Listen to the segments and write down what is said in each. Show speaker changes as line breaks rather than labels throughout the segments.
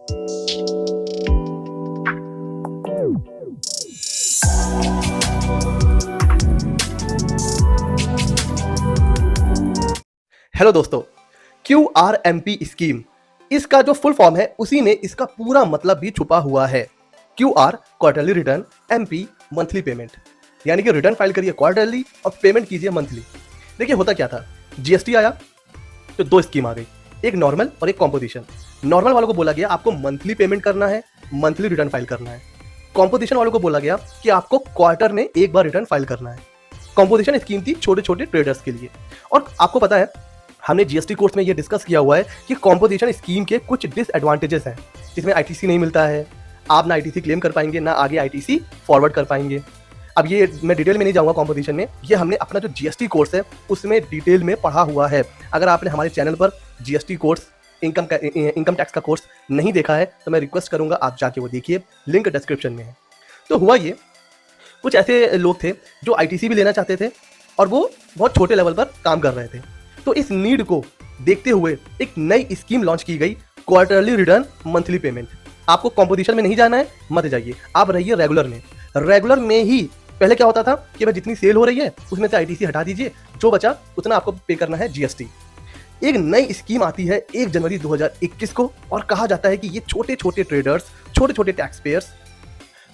Hello दोस्तों, QRMP scheme, इसका जो फुल फॉर्म है उसी में इसका पूरा मतलब भी छुपा हुआ है। QR quarterly return, MP monthly payment, यानी कि रिटर्न फाइल करिए क्वार्टरली और पेमेंट कीजिए मंथली। देखिए होता क्या था, जीएसटी आया तो दो स्कीम आ गई, एक नॉर्मल और एक कॉम्पोजिशन। नॉर्मल वालों को बोला गया आपको मंथली पेमेंट करना है, मंथली रिटर्न फाइल करना है। कॉम्पोजिशन वालों को बोला गया कि आपको क्वार्टर में एक बार रिटर्न फाइल करना है। कॉम्पोजिशन स्कीम थी छोटे छोटे ट्रेडर्स के लिए। और आपको पता है, हमने जीएसटी कोर्स में ये डिस्कस किया हुआ है कि कॉम्पोजिशन स्कीम के कुछ डिसएडवांटेजेस हैं। इसमें आईटीसी नहीं मिलता है, आप ना आईटीसी क्लेम कर पाएंगे, ना आगे आईटीसी फॉरवर्ड कर पाएंगे। अब ये मैं डिटेल में नहीं जाऊंगा कॉम्पोजिशन में, ये हमने अपना जो जीएसटी कोर्स है उसमें डिटेल में पढ़ा हुआ है। अगर आपने हमारे चैनल पर जीएसटी कोर्स, इनकम टैक्स का कोर्स नहीं देखा है तो मैं रिक्वेस्ट करूंगा आप जाके वो देखिए, लिंक डिस्क्रिप्शन में है। तो हुआ ये, कुछ ऐसे लोग थे जो आईटीसी भी लेना चाहते थे और वो बहुत छोटे लेवल पर काम कर रहे थे। तो इस नीड को देखते हुए एक नई स्कीम लॉन्च की गई, क्वार्टरली रिटर्न मंथली पेमेंट। आपको कॉम्पोजिशन में नहीं जाना है, मत जाइए, आप रहिए रेगुलर में। रेगुलर में ही पहले क्या होता था कि भाई जितनी सेल हो रही है उसमें से आईटीसी हटा दीजिए, जो बचा उतना आपको पे करना है जीएसटी। एक नई स्कीम आती है 1 जनवरी 2021 को और कहा जाता है कि ये छोटे छोटे ट्रेडर्स, छोटे छोटे टैक्स पेयर्स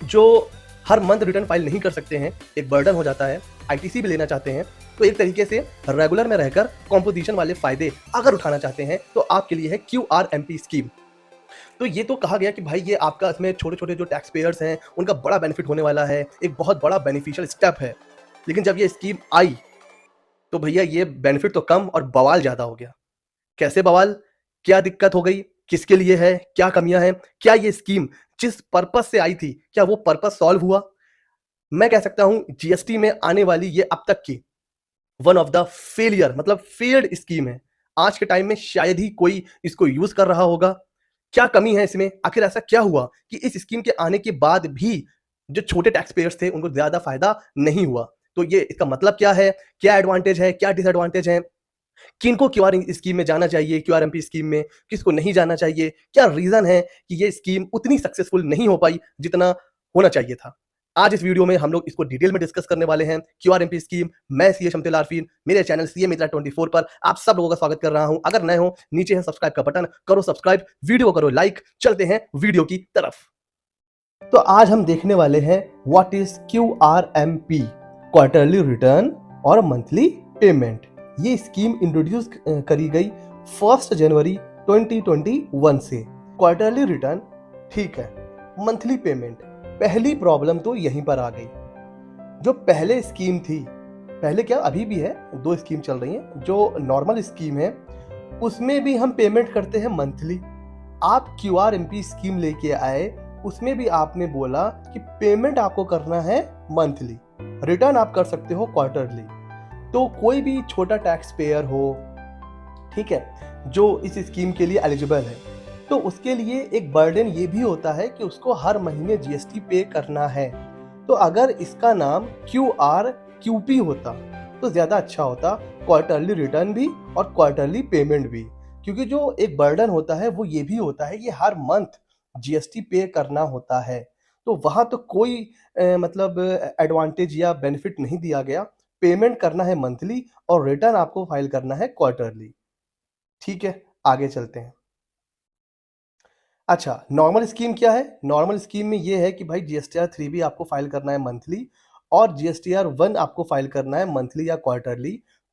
जो हर मंथ रिटर्न फाइल नहीं कर सकते हैं, एक बर्डन हो जाता है, आईटीसी भी लेना चाहते हैं, तो एक तरीके से रेगुलर में रहकर कॉम्पोजिशन वाले फायदे अगर उठाना चाहते हैं तो आपके लिए है QRMP स्कीम। तो ये तो कहा गया कि भाई ये आपका इसमें छोटे छोटे जो टैक्स पेयर्स हैं उनका बड़ा बेनिफिट होने वाला है, एक बहुत बड़ा बेनिफिशियल स्टेप है। लेकिन जब ये स्कीम आई तो भैया ये बेनिफिट तो कम और बवाल ज़्यादा हो गया। कैसे बवाल? क्या दिक्कत हो गई? किसके लिए है? क्या कमियां हैं? क्या ये स्कीम जिस पर्पस से आई थी, क्या वो पर्पस सॉल्व हुआ? मैं कह सकता हूं जीएसटी में आने वाली ये अब तक की वन ऑफ द फेलियर, मतलब फेल्ड स्कीम है। आज के टाइम में शायद ही कोई इसको यूज कर रहा होगा। क्या कमी है इसमें? आखिर ऐसा क्या हुआ कि इस स्कीम के आने के बाद भी जो छोटे टैक्स पेयर्स थे उनको ज्यादा फायदा नहीं हुआ? तो ये इसका मतलब क्या है? क्या एडवांटेज है, क्या डिसएडवांटेज है? किनको क्यूआर स्कीम में जाना चाहिए, क्यूआरएमपी स्कीम में किसको नहीं जाना चाहिए? क्या रीजन है कि ये स्कीम उतनी सक्सेसफुल नहीं हो पाई जितना होना चाहिए था? आज इस वीडियो में हम लोग इसको डिटेल में डिस्कस करने वाले हैं, क्यूआरएमपी स्कीम। मैं सीए शमतेल आरफीन, मेरे चैनल सीए मित्रा 24 पर आप सब लोगों का स्वागत कर रहा हूं। अगर नए हो, नीचे है सब्सक्राइब का बटन, करो सब्सक्राइब, वीडियो को करो लाइक। चलते हैं वीडियो की तरफ। तो आज हम देखने वाले हैं what is QRMP, quarterly return और मंथली पेमेंट। ये स्कीम इंट्रोड्यूस करी गई 1 जनवरी 2021 से। क्वार्टरली रिटर्न ठीक है, मंथली पेमेंट, पहली प्रॉब्लम तो यहीं पर आ गई। जो पहले स्कीम थी, पहले क्या अभी भी है, दो स्कीम चल रही हैं। जो नॉर्मल स्कीम है उसमें भी हम पेमेंट करते हैं मंथली। आप क्यूआरएमपी स्कीम लेके आए, उसमें भी आपने बोला कि पेमेंट आपको करना है मंथली, रिटर्न आप कर सकते हो क्वार्टरली। तो कोई भी छोटा टैक्स पेयर हो, ठीक है, जो इस स्कीम के लिए एलिजिबल है, तो उसके लिए एक बर्डन ये भी होता है कि उसको हर महीने जीएसटी पे करना है। तो अगर इसका नाम QRQP होता तो ज्यादा अच्छा होता, क्वार्टरली रिटर्न भी और क्वार्टरली पेमेंट भी। क्योंकि जो एक बर्डन होता है वो ये भी होता है कि हर मंथ जीएसटी पे करना होता है। तो वहां तो कोई मतलब एडवांटेज या बेनिफिट नहीं दिया गया। पेमेंट करना है मंथली और रिटर्न आपको फाइल करना है क्वार्टरली। ठीक है, आगे चलते हैं। अच्छा, नॉर्मल स्कीम क्या है? नॉर्मल स्कीम में ये है कि भाई जीएसटीआर 3 भी आपको फाइल करना है मंथली और जीएसटीआर 1 आपको फाइल करना है मंथली या क्वार्टरली।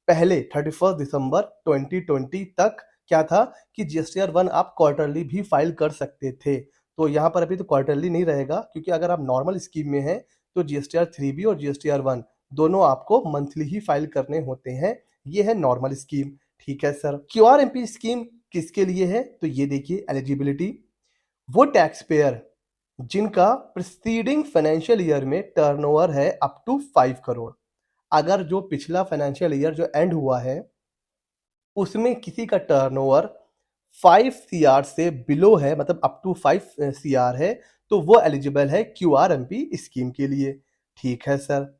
पहले 31 दिसंबर 2020 तक क्या था कि जीएसटीआर 1 आप क्वार्टरली भी फाइल कर सकते थे। तो यहाँ पर अभी तो क्वार्टरली नहीं रहेगा, क्योंकि अगर आप नॉर्मल स्कीम में हैं तो जीएसटीआर 3 भी और जीएसटीआर 1 दोनों आपको मंथली ही फाइल करने होते हैं। ये है नॉर्मल स्कीम। ठीक है सर, क्यूआरएमपी स्कीम किसके लिए है? तो ये देखिए एलिजिबिलिटी, वो टैक्स पेयर जिनका प्रीसीडिंग फाइनेंशियल ईयर में टर्नओवर है अप टू 5 करोड़। अगर जो पिछला फाइनेंशियल ईयर जो एंड हुआ है उसमें किसी का टर्नओवर 5 सीआर से बिलो है, मतलब अप टू 5 सीआर है, तो वो एलिजिबल है क्यूआरएमपी स्कीम के लिए। ठीक है सर,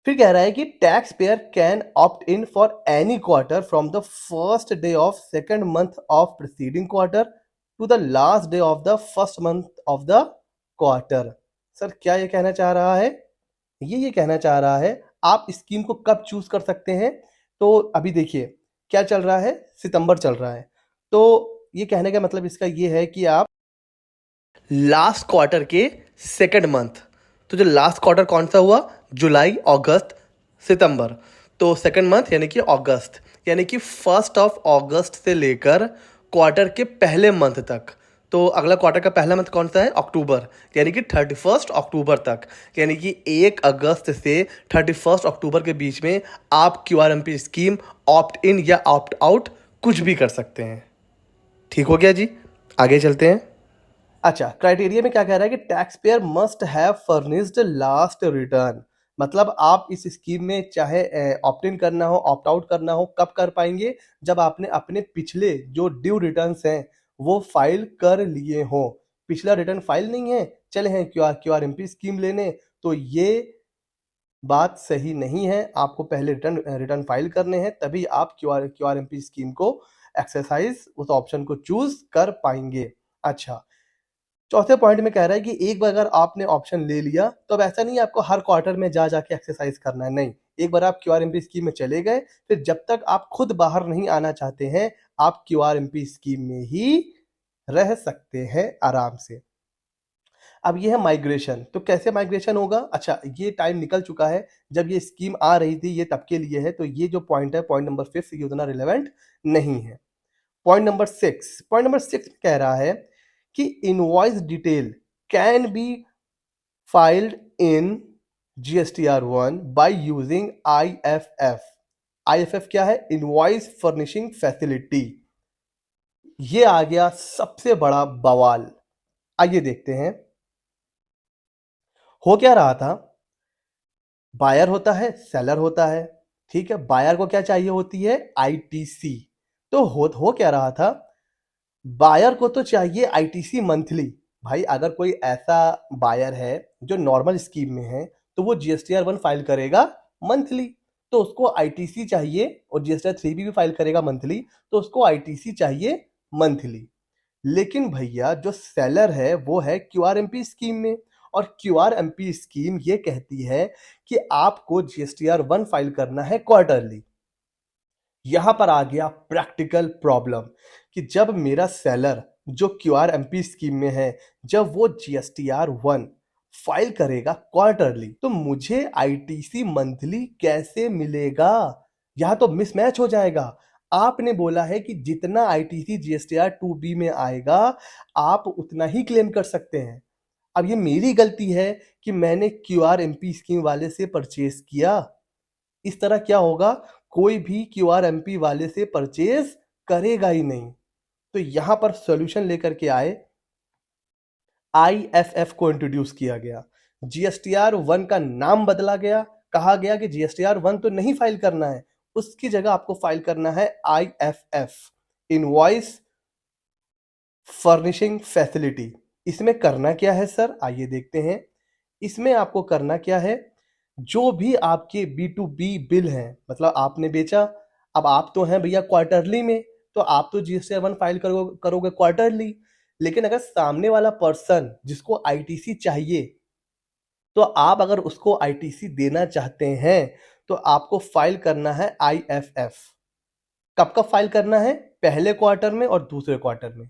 फिर कह रहा है कि tax payer can opt in for any quarter from the first day of second month of preceding quarter to the last day of the first month of the quarter. Sir क्या ये कहना चाह रहा है? ये कहना चाह रहा है आप स्कीम को कब चूज कर सकते हैं। तो अभी देखिए क्या चल रहा है, सितंबर चल रहा है। तो ये कहने का मतलब इसका ये है कि आप लास्ट क्वार्टर के सेकंड मंथ, तो जो लास्ट क्वार्टर कौन सा हुआ, जुलाई अगस्त सितंबर, तो सेकंड मंथ यानी कि अगस्त, यानी कि 1 से लेकर क्वार्टर के पहले मंथ तक। तो अगला क्वार्टर का पहला मंथ कौन सा है, अक्टूबर, यानी कि 31 अक्टूबर तक, यानी कि 1 अगस्त से 31 अक्टूबर के बीच में आप QRMP स्कीम ऑप्ट इन या ऑप्ट आउट कुछ भी कर सकते हैं। ठीक हो गया जी, आगे चलते हैं। अच्छा, क्राइटेरिया में क्या कह रहा है कि tax pair must have furnished last return. मतलब आप इस स्कीम में चाहे ऑप्ट इन करना हो, ऑप्ट आउट करना हो, कब कर पाएंगे, जब आपने अपने पिछले जो ड्यू रिटर्न्स हैं वो फाइल कर लिए हो। पिछला रिटर्न फाइल नहीं है, चले हैं QRMP स्कीम लेने, तो ये बात सही नहीं है। आपको पहले रिटर्न फाइल करने हैं, तभी आप QRMP स्कीम को एक्सरसाइज उस ऑप्शन को चूज कर पाएंगे। अच्छा, चौथे पॉइंट में कह रहा है कि एक बार अगर आपने ऑप्शन ले लिया तो अब ऐसा नहीं है आपको हर क्वार्टर में जा जाके एक्सरसाइज करना है, नहीं। एक बार आप QRMP स्कीम में चले गए, फिर जब तक आप खुद बाहर नहीं आना चाहते हैं, आप QRMP स्कीम में ही रह सकते हैं आराम से। अब ये है माइग्रेशन, तो कैसे माइग्रेशन होगा? अच्छा, ये टाइम निकल चुका है, जब ये स्कीम आ रही थी ये तब के लिए है, तो ये जो पॉइंट है, पॉइंट नंबर 5, ये उतना रिलेवेंट नहीं है। पॉइंट नंबर 6 कह रहा है कि invoice detail can be filed in GSTR1 by using IFF। IFF क्या है? Invoice furnishing facility. ये आ गया सबसे बड़ा बवाल। आइए देखते हैं हो क्या रहा था। बायर होता है, सेलर होता है, ठीक है। बायर को क्या चाहिए होती है? ITC। तो हो क्या रहा था, बायर को तो चाहिए ITC मंथली। भाई अगर कोई ऐसा बायर है जो नॉर्मल स्कीम में है, तो वो GSTR1 फाइल करेगा मंथली, तो उसको ITC चाहिए, और GSTR3 भी फाइल करेगा मंथली, तो उसको ITC चाहिए मंथली। लेकिन भैया जो सेलर है वो है QRMP स्कीम में, और QRMP स्कीम ये कहती है कि आपको GSTR1 फाइल करना है क्वार्टरली। यहां पर आ गया प्रैक्टिकल प्रॉब्लम कि जब मेरा सेलर जो QRMP स्कीम में है, जब वो GSTR1 फाइल करेगा क्वार्टरली, तो मुझे ITC मंथली कैसे मिलेगा? यहां तो मिसमैच हो जाएगा। आपने बोला है कि जितना ITC GSTR2B में आएगा आप उतना ही क्लेम कर सकते हैं। अब ये मेरी गलती है कि मैंने QRMP स्कीम वाले से परचेज किया। इस तरह क्या होगा, कोई भी QRMP वाले से परचेज करेगा ही नहीं। तो यहां पर सॉल्यूशन लेकर के आए, IFF को इंट्रोड्यूस किया गया, GSTR1 का नाम बदला गया, कहा गया कि GSTR1 तो नहीं फाइल करना है, उसकी जगह आपको फाइल करना है IFF, इनवॉइस फर्निशिंग फैसिलिटी। इसमें करना क्या है सर, आइए देखते हैं। इसमें आपको करना क्या है, जो भी आपके B2B बिल हैं, मतलब आपने बेचा, अब आप तो हैं भैया क्वार्टरली में, तो आप तो GSTR1 फाइल करोगे क्वार्टरली। लेकिन अगर सामने वाला पर्सन जिसको ITC चाहिए, तो आप अगर उसको ITC देना चाहते हैं तो आपको फाइल करना है IFF। कब कब फाइल करना है? पहले क्वार्टर में और दूसरे क्वार्टर में,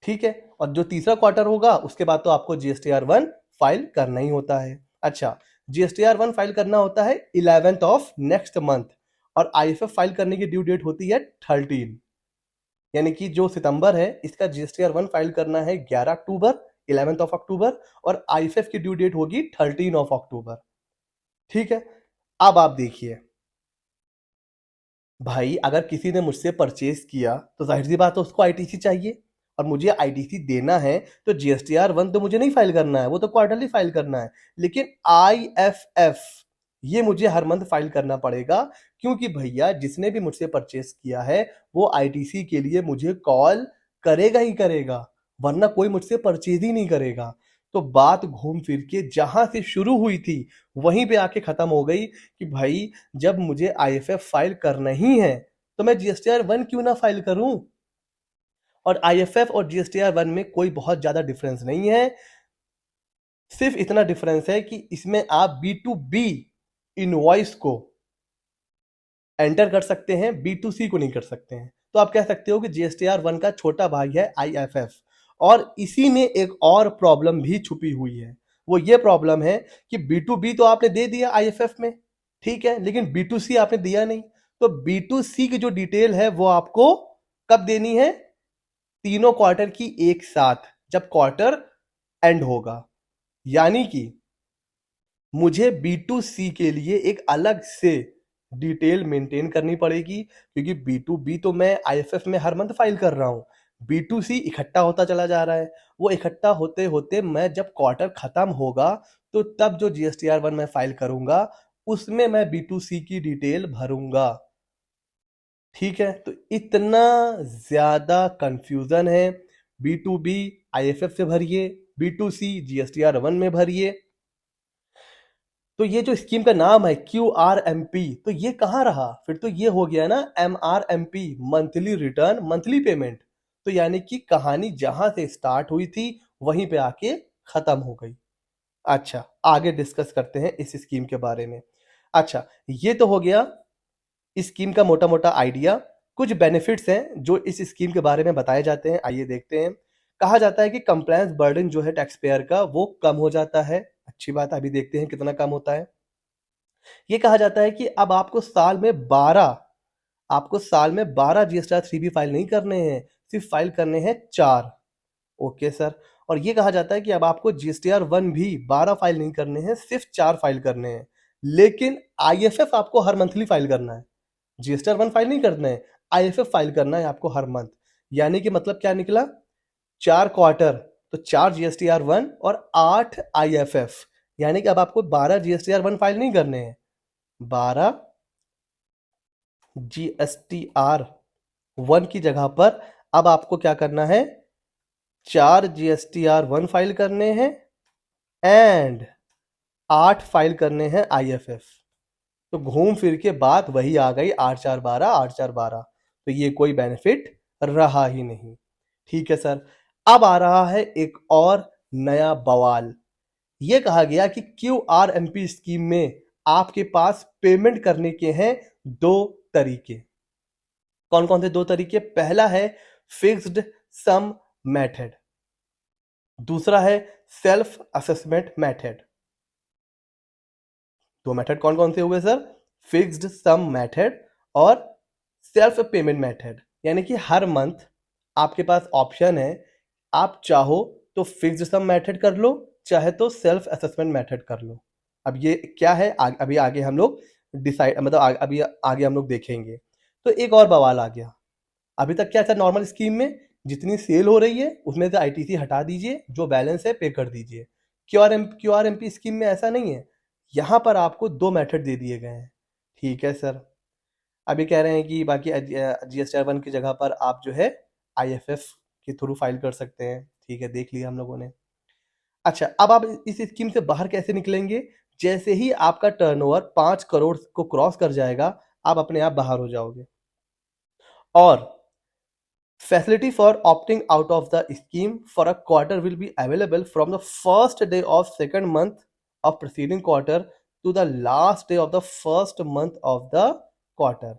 ठीक है। और जो तीसरा क्वार्टर होगा उसके बाद तो आपको GSTR1 फाइल करना ही होता है। अच्छा, GSTR1 फाइल करना होता है 11th ऑफ नेक्स्ट मंथ, और IFF फाइल करने की ड्यू डेट होती है 13, यानी कि जो सितंबर है इसका GSTR1 फाइल करना है 11 अक्टूबर, 11th ऑफ अक्टूबर, और IFF की ड्यू डेट होगी 13 ऑफ अक्टूबर, ठीक है। अब आप देखिए भाई, अगर किसी ने मुझसे परचेज किया तो जाहिर सी बात है उसको ITC चाहिए, और मुझे ITC देना है तो GSTR1 तो मुझे नहीं फाइल करना है, वो तो क्वार्टरली फाइल करना है। लेकिन IFF ये मुझे हर मंथ फाइल करना पड़ेगा, क्योंकि भैया जिसने भी मुझसे परचेज किया है वो ITC के लिए मुझे कॉल करेगा ही करेगा, वरना कोई मुझसे परचेज ही नहीं करेगा। तो बात घूम फिर के जहां से शुरू हुई थी वहीं पे आके खत्म हो गई कि भाई जब मुझे IFF फाइल करना ही है तो मैं GSTR1 क्यों ना फाइल करूं। और आईएफएफ और जीएसटीआर 1 में कोई बहुत ज्यादा डिफरेंस नहीं है, सिर्फ इतना डिफरेंस है कि इसमें आप B2B इनवॉइस को एंटर कर सकते हैं, B2C को नहीं कर सकते हैं। तो आप कह सकते हो कि जीएसटीआर 1 का छोटा भाई है आईएफएफ। और इसी में एक और प्रॉब्लम भी छुपी हुई है, वो ये प्रॉब्लम है कि B2B तो आपने दे दिया आईएफएफ में, ठीक है, लेकिन B2C आपने दिया नहीं। तो B2C की जो डिटेल है वो आपको कब देनी है? तीनों क्वार्टर की एक साथ, जब क्वार्टर एंड होगा। यानी कि मुझे B2C के लिए एक अलग से डिटेल मेंटेन करनी पड़ेगी, क्योंकि B2B तो मैं आईएफएफ में हर मंथ फाइल कर रहा हूं, B2C इकट्ठा होता चला जा रहा है। वो इकट्ठा होते होते मैं जब क्वार्टर खत्म होगा तो तब जो जीएसटीआर 1 मैं फाइल करूंगा उसमें मैं B2C की डिटेल भरूंगा, ठीक है। तो इतना ज्यादा कंफ्यूजन है। B2B आईएफएफ से भरिए, B2C जीएसटीआर 1 में भरिए। तो ये जो स्कीम का नाम है QRMP, तो ये कहाँ रहा? फिर तो ये हो गया ना MRMP, monthly return monthly payment. तो यानी कि कहानी जहां से स्टार्ट हुई थी वहीं पे आके खत्म हो गई। अच्छा, आगे डिस्कस करते हैं इस स्कीम के बारे में। अच्छा, ये तो हो गया स्कीम का मोटा मोटा आइडिया। कुछ बेनिफिट्स हैं जो इस स्कीम के बारे में बताए जाते हैं, आइए देखते हैं। कहा जाता है कि कंप्लायंस बर्डन जो है टैक्स पेयर का वो कम हो जाता है। अच्छी बात है, अभी देखते हैं कितना कम होता है। ये कहा जाता है कि अब आपको साल में 12 जीएसटीआर 3 भी फाइल नहीं करने हैं, सिर्फ फाइल करने हैं 4। Okay sir. और ये कहा जाता है कि अब आपको जीएसटीआर 1 भी 12 फाइल नहीं करने हैं, सिर्फ 4 फाइल करने हैं। लेकिन आईएफएफ आपको हर मंथली फाइल करना है, जीएसटीआर 1 फाइल नहीं करना है, आईएफएफ फाइल करना है आपको हर मंथ। यानी कि मतलब क्या निकला? 4 क्वार्टर, तो 4 जीएसटीआर 1 और 8 आईएफएफ। यानी कि अब आपको 12 जीएसटीआर 1 फाइल नहीं करने हैं, 12 जीएसटीआर 1 की जगह पर अब आपको क्या करना है? 4 जीएसटीआर 1 फाइल करने हैं एंड 8 फाइल करने हैं आईएफएफ। तो घूम फिर के बात वही आ गई, 8 4 12, 8 4 12। तो ये कोई बेनिफिट रहा ही नहीं, ठीक है सर। अब आ रहा है एक और नया बवाल। यह कहा गया कि QRMP स्कीम में आपके पास पेमेंट करने के हैं 2 तरीके। कौन कौन से 2 तरीके? पहला है फिक्स्ड सम मेथड, दूसरा है सेल्फ असेसमेंट मेथड। 2 मेथड कौन कौन से हुए सर? फिक्स्ड सम मेथड और सेल्फ पेमेंट मेथड। यानी कि हर मंथ आपके पास ऑप्शन है, आप चाहो तो फिक्स्ड सम मेथड कर लो, चाहे तो सेल्फ असेसमेंट मेथड कर लो। अब ये क्या है अभी आगे हम लोग डिसाइड, मतलब अभी आगे हम लोग देखेंगे। तो एक और बवाल आ गया। अभी तक क्या था नॉर्मल स्कीम में, जितनी सेल हो रही है उसमें से आईटीसी हटा दीजिए, जो बैलेंस है पे कर दीजिए। क्यूआरएमपी स्कीम में ऐसा नहीं है, यहां पर आपको 2 मेथड दे दिए गए हैं, ठीक है सर। अभी कह रहे हैं कि बाकी जीएसटीआर 1 की जगह पर आप जो है आईएफएफ के थ्रू फाइल कर सकते हैं, ठीक है, देख लिया हम लोगों ने। अच्छा, अब आप इस स्कीम से बाहर कैसे निकलेंगे? जैसे ही आपका टर्नओवर 5 करोड़ को क्रॉस कर जाएगा, आप अपने आप बाहर हो जाओगे। और facility for opting out of the scheme for a quarter will be available from the first day of second month of preceding quarter to the last day of the first month of the quarter.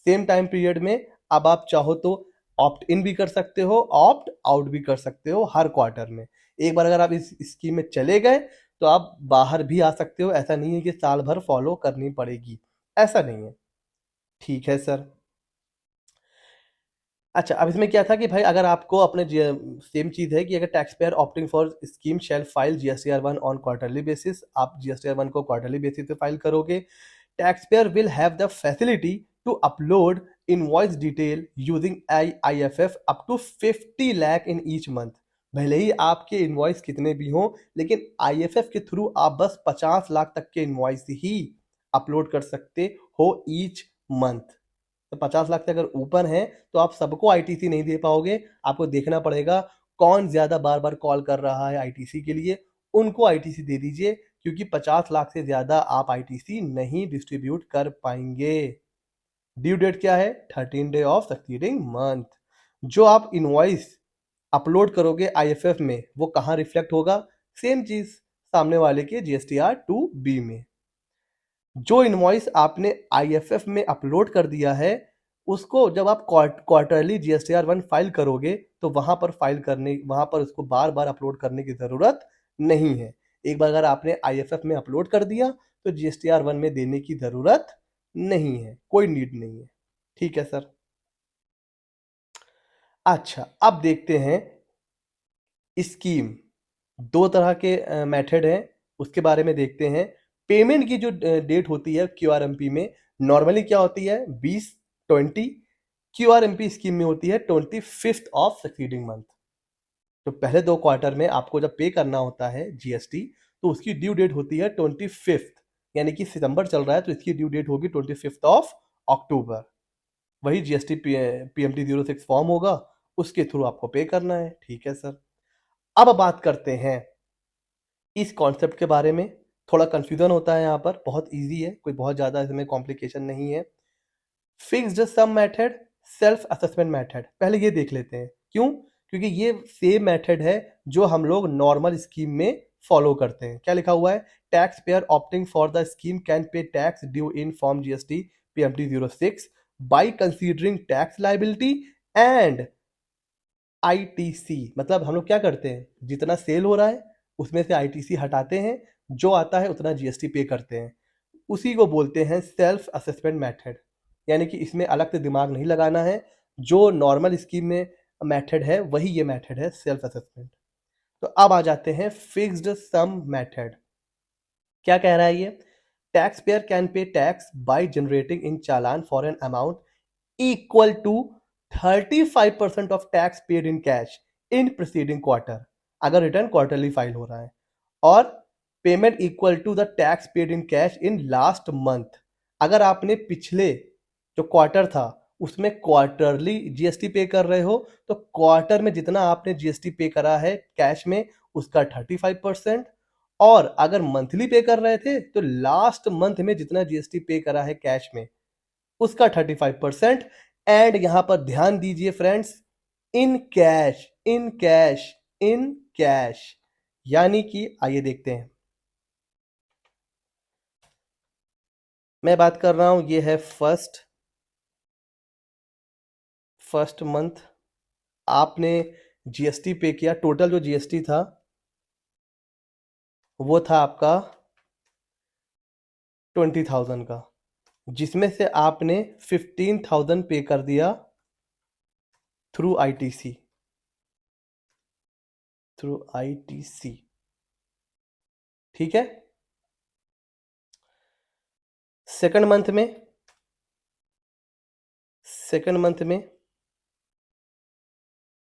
Same time period में अब आप चाहो तो opt इन भी कर सकते हो, opt out भी कर सकते हो हर क्वार्टर में। एक बार अगर आप इस स्कीम में चले गए तो आप बाहर भी आ सकते हो, ऐसा नहीं है कि साल भर फॉलो करनी पड़ेगी, ऐसा नहीं है, ठीक है सर। अच्छा, अब इसमें क्या था कि भाई अगर आपको अपने सेम चीज है कि अगर tax payer opting for scheme shall file GSTR 1 on quarterly basis, आप जीएसटीआर 1 को क्वार्टरली बेसिस पे फाइल करोगे। Tax payer will have the facility to upload invoice detail using IFF up to 50 lakh in each month. भले ही आपके invoice कितने भी हों, लेकिन आईएफएफ के थ्रू आप बस 50 लाख तक के इनवॉइस ही अपलोड कर सकते हो ईच मंथ। तो 50 लाख से अगर ऊपर है तो आप सबको आईटीसी नहीं दे पाओगे, आपको देखना पड़ेगा कौन ज्यादा बार बार कॉल कर रहा है आईटीसी के लिए, उनको आईटीसी दे दीजिए, क्योंकि 50 लाख से ज्यादा आप आईटीसी नहीं डिस्ट्रीब्यूट कर पाएंगे। ड्यू डेट क्या है? 13 डे ऑफ सक्सीडिंग मंथ। जो आप इनवॉइस अपलोड करोगे आईएफएफ में वो कहाँ रिफ्लेक्ट होगा? सेम चीज सामने वाले के जीएसटीआर 2B में। जो इनवॉइस आपने आईएफएफ में अपलोड कर दिया है उसको जब आप क्वार्टरली जीएसटीआर 1 फाइल करोगे तो वहां पर उसको बार बार अपलोड करने की जरूरत नहीं है। एक बार अगर आपने आईएफएफ में अपलोड कर दिया तो जीएसटीआर 1 में देने की जरूरत नहीं है, कोई नीड नहीं है। ठीक है सर। अच्छा, अब देखते हैं स्कीम। दो तरह के मेथड हैं, उसके बारे में देखते हैं। पेमेंट की जो डेट होती है क्यूआरएमपी में, नॉर्मली क्या होती है 20-20। क्यूआरएमपी स्कीम में होती है 25th ऑफ सक्सीडिंग मंथ। तो पहले 2 क्वार्टर में आपको जब पे करना होता है जीएसटी तो उसकी ड्यू डेट होती है 25th, यानी कि सितंबर चल रहा है तो इसकी ड्यू डेट होगी 25th ऑफ अक्टूबर। वही जीएसटी पीएमटी 06 फॉर्म होगा, उसके थ्रू आपको पे करना है। ठीक है सर। अब बात करते हैं इस कॉन्सेप्ट के बारे में। थोड़ा कंफ्यूजन होता है यहाँ पर, बहुत इजी है, कोई बहुत ज़्यादा इसमें कॉम्प्लिकेशन नहीं है। Fixed sum method, self assessment method, पहले ये देख लेते हैं। क्यों? क्योंकि ये सेम मेथड है जो हम लोग नॉर्मल स्कीम में फॉलो करते हैं। क्या लिखा हुआ है? Tax payer opting for the scheme can pay tax due in form GST PMT 06 by considering tax liability and ITC. मतलब हम लोग क्या करते हैं, जितना सेल हो रहा है उसमें से आईटीसी हटाते हैं, जो आता है उतना जीएसटी पे करते हैं। उसी को बोलते हैं सेल्फ असेसमेंट मेथड। यानी कि इसमें अलग से दिमाग नहीं लगाना है, जो नॉर्मल स्कीम में मेथड है वही ये मेथड है, सेल्फ असेसमेंट। तो अब आ जाते हैं फिक्स्ड सम मेथड। क्या कह रहा है ये? Tax payer can pay tax by generating in challan for an amount equal to 35% of tax paid in cash in preceding quarter, अगर रिटर्न क्वार्टरली फाइल हो रहा है, और payment equal to the tax paid in cash in last month, अगर आपने पिछले जो quarter था उसमें क्वार्टरली जीएसटी पे कर रहे हो तो क्वार्टर में जितना आपने जीएसटी पे करा है कैश में उसका 35%, और अगर मंथली पे कर रहे थे तो लास्ट मंथ में जितना जीएसटी पे करा है कैश में उसका 35%। एंड यहां पर ध्यान दीजिए friends, in cash, in cash, in cash, यानी कि आइए देखते हैं। मैं बात कर रहा हूं, ये है फर्स्ट मंथ आपने जीएसटी पे किया। टोटल जो जीएसटी था वो था आपका 20,000 का, जिसमें से आपने 15,000 पे कर दिया थ्रू आईटीसी, ठीक है। सेकंड मंथ में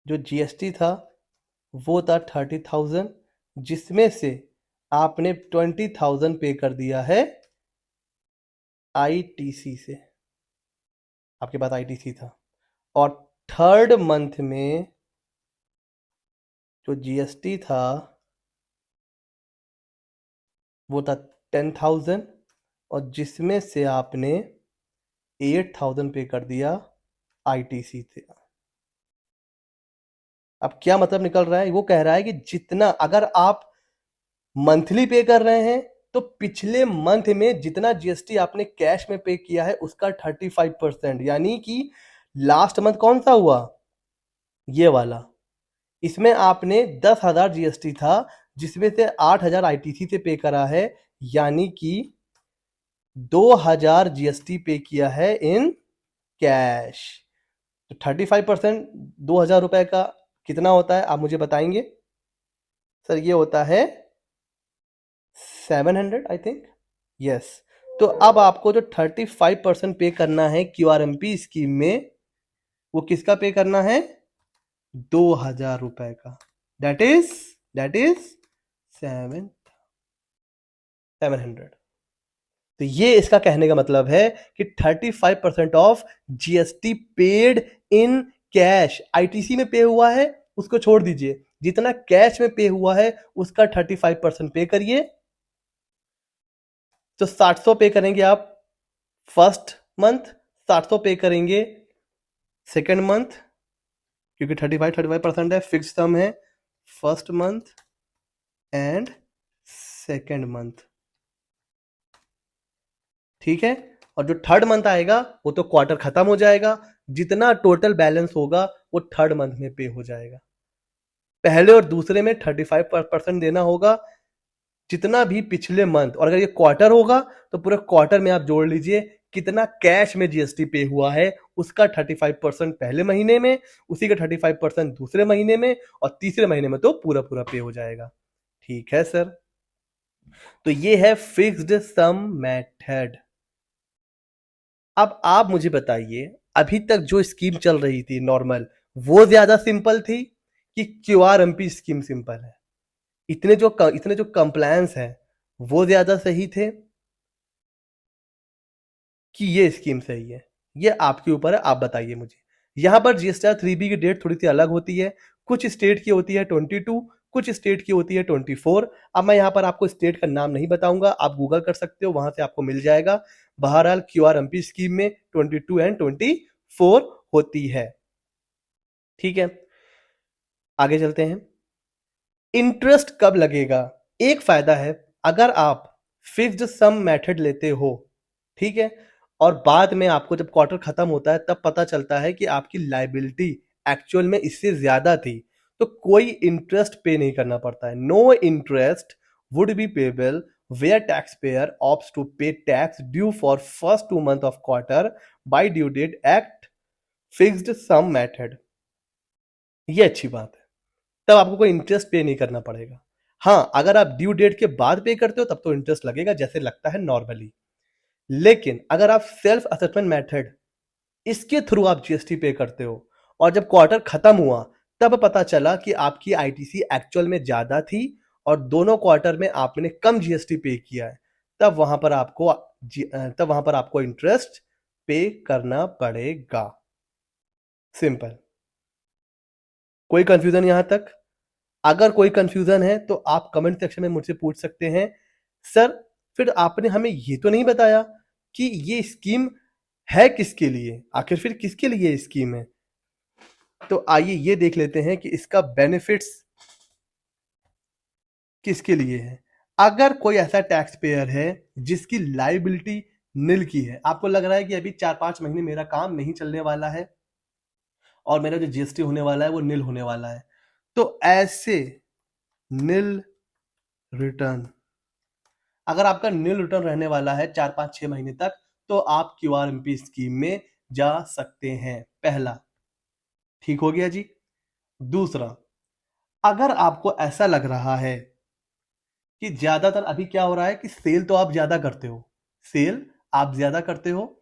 जो जीएसटी था वो था 30,000, जिसमें से आपने 20,000 पे कर दिया है आईटीसी से, आपके पास आईटीसी था। और थर्ड मंथ में जो जीएसटी था वो था 10,000, और जिसमें से आपने 8,000 पे कर दिया आईटीसी से। अब क्या मतलब निकल रहा है? वो कह रहा है कि जितना अगर आप मंथली पे कर रहे हैं तो पिछले मंथ में जितना जीएसटी आपने कैश में पे किया है उसका 35%, यानी कि लास्ट मंथ कौन सा हुआ? ये वाला। इसमें आपने 10,000 जीएसटी था जिसमें से 8,000 आईटीसी से पे करा है, यानी कि 2,000 जीएसटी पे किया है इन कैश। तो 35% 2,000 रुपए का कितना होता है आप मुझे बताएंगे? सर ये होता है 700 आई थिंक, यस। तो अब आपको जो 35% पे करना है क्यूआरएमपी स्कीम में, वो किसका पे करना है? 2,000 रुपए का। That is 700। तो ये इसका कहने का मतलब है कि 35% of GST paid in cash, ITC में पे हुआ है उसको छोड़ दीजिए, जितना कैश में पे हुआ है उसका 35% पे करिए। तो 700 पे करेंगे आप फर्स्ट मंथ, 700 पे करेंगे सेकेंड मंथ, क्योंकि 35% है, फिक्स सम है first month and second month, ठीक है। और जो थर्ड मंथ आएगा वो तो क्वार्टर खत्म हो जाएगा, जितना टोटल बैलेंस होगा वो थर्ड मंथ में पे हो जाएगा। पहले और दूसरे में 35% देना होगा, जितना भी पिछले मंथ, और अगर ये क्वार्टर होगा तो पूरे क्वार्टर में आप जोड़ लीजिए कितना कैश में जीएसटी पे हुआ है, उसका 35% पहले महीने में, उसी का 35% दूसरे महीने में, और तीसरे महीने में तो पूरा पूरा पे हो जाएगा। ठीक है सर, तो ये है फिक्स्ड सम मेथड। अब आप मुझे बताइए, अभी तक जो स्कीम चल रही थी नॉर्मल, वो ज्यादा सिंपल थी कि क्यूआरएमपी स्कीम सिंपल है? इतने जो कंप्लायंस है वो ज्यादा सही थे कि ये स्कीम सही है? ये आपके ऊपर है, आप बताइए मुझे। यहां पर जीएसटीआर 3B की डेट थोड़ी सी अलग होती है, कुछ स्टेट की होती है 22, कुछ स्टेट की होती है 24। अब मैं यहां पर आपको स्टेट का नाम नहीं बताऊंगा, आप गूगल कर सकते हो, वहां से आपको मिल जाएगा। बहरहाल क्यूआरएमपी स्कीम में 22 एंड 24 होती है, ठीक है। आगे चलते हैं। इंटरेस्ट कब लगेगा? एक फायदा है, अगर आप फिक्स्ड सम मेथड लेते हो, ठीक है, और बाद में आपको जब क्वार्टर खत्म होता है तब पता चलता है कि आपकी लाइबिलिटी एक्चुअल में इससे ज्यादा थी, तो कोई इंटरेस्ट पे नहीं करना पड़ता है। No interest would be payable where taxpayer opts to pay tax due for first 2 months of quarter by due date act fixed sum method। ये अच्छी बात है, तब आपको कोई इंटरेस्ट पे नहीं करना पड़ेगा। हाँ, अगर आप ड्यू डेट के बाद पे करते हो तब तो इंटरेस्ट लगेगा, जैसे लगता है नॉर्मली। लेकिन अगर आप सेल्फ असेसमेंट मेथड, इसके थ्रू आप जीएसटी पे करते हो, और जब क्वार्टर खत्म हुआ तब पता चला कि आपकी आईटीसी एक्चुअल में ज्यादा थी और दोनों क्वार्टर में आपने कम जीएसटी पे किया है, तब वहां पर आपको इंटरेस्ट पे करना पड़ेगा। सिंपल। कोई कंफ्यूजन यहां तक? अगर कोई कंफ्यूजन है तो आप कमेंट सेक्शन में मुझसे पूछ सकते हैं। सर, फिर आपने हमें ये तो नहीं बताया कि ये स्कीम है किसके लिए, आखिर फिर किसके लिए ये स्कीम है? तो आइए ये देख लेते हैं कि इसका बेनिफिट्स किसके लिए है। अगर कोई ऐसा टैक्स पेयर है जिसकी लाइबिलिटी नील की है, आपको लग रहा है कि अभी 4-5 महीने मेरा काम नहीं चलने वाला है और मेरा जो जीएसटी होने वाला है वो नील होने वाला है, तो ऐसे नील रिटर्न, अगर आपका नील रिटर्न रहने वाला है 4-5-6 महीने तक, तो आप क्यूआरएमपी स्कीम में जा सकते हैं। पहला, ठीक हो गया जी। दूसरा, अगर आपको ऐसा लग रहा है कि ज्यादातर अभी क्या हो रहा है कि सेल तो आप ज्यादा करते हो, सेल आप ज्यादा करते हो,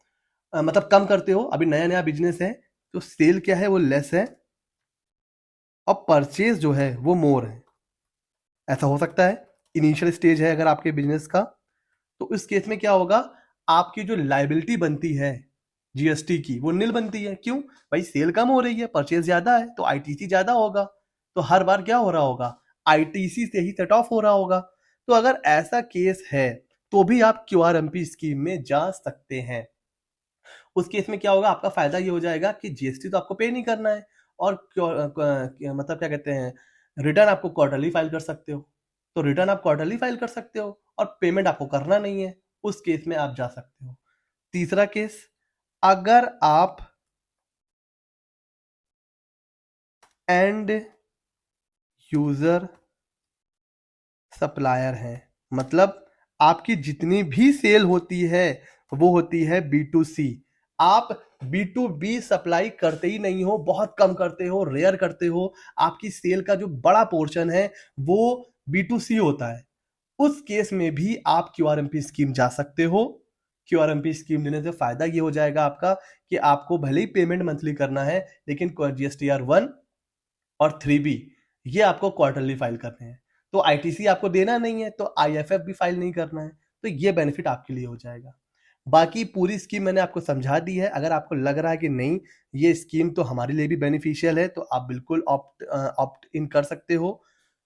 मतलब कम करते हो, अभी नया नया बिजनेस है तो सेल क्या है वो लेस है, और परचेज जो है वो मोर है। ऐसा हो सकता है, इनिशियल स्टेज है अगर आपके बिजनेस का, तो इस केस में क्या होगा, आपकी जो लाइबिलिटी बनती है जीएसटी की वो नील बनती है। क्यों भाई? सेल कम हो रही है, परचेज ज्यादा है, तो आईटीसी ज्यादा होगा, तो हर बार क्या हो रहा होगा, आईटीसी से ही सेट ऑफ हो रहा होगा। तो अगर ऐसा केस है तो भी आप क्यूआरएमपी स्कीम में जा सकते हैं। उस केस में क्या होगा, आपका फायदा ये हो जाएगा कि जीएसटी तो आपको पे नहीं करना है, और मतलब क्या कहते हैं, रिटर्न आपको क्वार्टरली फाइल कर सकते हो, तो रिटर्न आप क्वार्टरली फाइल कर सकते हो और पेमेंट आपको करना नहीं है, उस केस में आप जा सकते हो। तीसरा केस, अगर आप एंड यूजर सप्लायर हैं, मतलब आपकी जितनी भी सेल होती है वो होती है B2C, आप B2B सप्लाई करते ही नहीं हो, बहुत कम करते हो, रेयर करते हो, आपकी सेल का जो बड़ा पोर्शन है वो B2C होता है, उस केस में भी आप क्यूआरएमपी स्कीम जा सकते हो। क्यूआरएमपी स्कीम लेने से फायदा ये हो जाएगा आपका कि आपको भले ही पेमेंट मंथली करना है, लेकिन जीएसटीआर 1 और 3B ये आपको क्वार्टरली फाइल करने हैं, तो आईटीसी आपको देना नहीं है, तो आईएफएफ भी फाइल नहीं करना है, तो ये बेनिफिट आपके लिए हो जाएगा। बाकी पूरी स्कीम मैंने आपको समझा दी है। अगर आपको लग रहा है कि नहीं ये स्कीम तो हमारे लिए भी बेनिफिशियल है, तो आप बिल्कुल ऑप्ट इन कर सकते हो।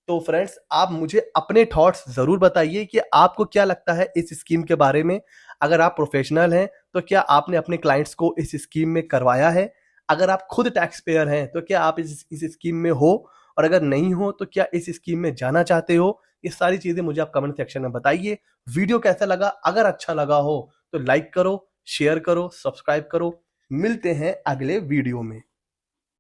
तो फ्रेंड्स, आप मुझे अपने थॉट्स जरूर बताइए कि आपको क्या लगता है इस स्कीम के बारे में। अगर आप प्रोफेशनल हैं तो क्या आपने अपने क्लाइंट्स को इस स्कीम में करवाया है? अगर आप खुद टैक्स पेयर हैं तो क्या आप इस स्कीम में हो, और अगर नहीं हो तो क्या इस स्कीम में जाना चाहते हो? ये सारी चीजें मुझे आप कमेंट सेक्शन में बताइए। वीडियो कैसा लगा? अगर अच्छा लगा हो तो लाइक करो, शेयर करो, सब्सक्राइब करो। मिलते हैं अगले वीडियो में।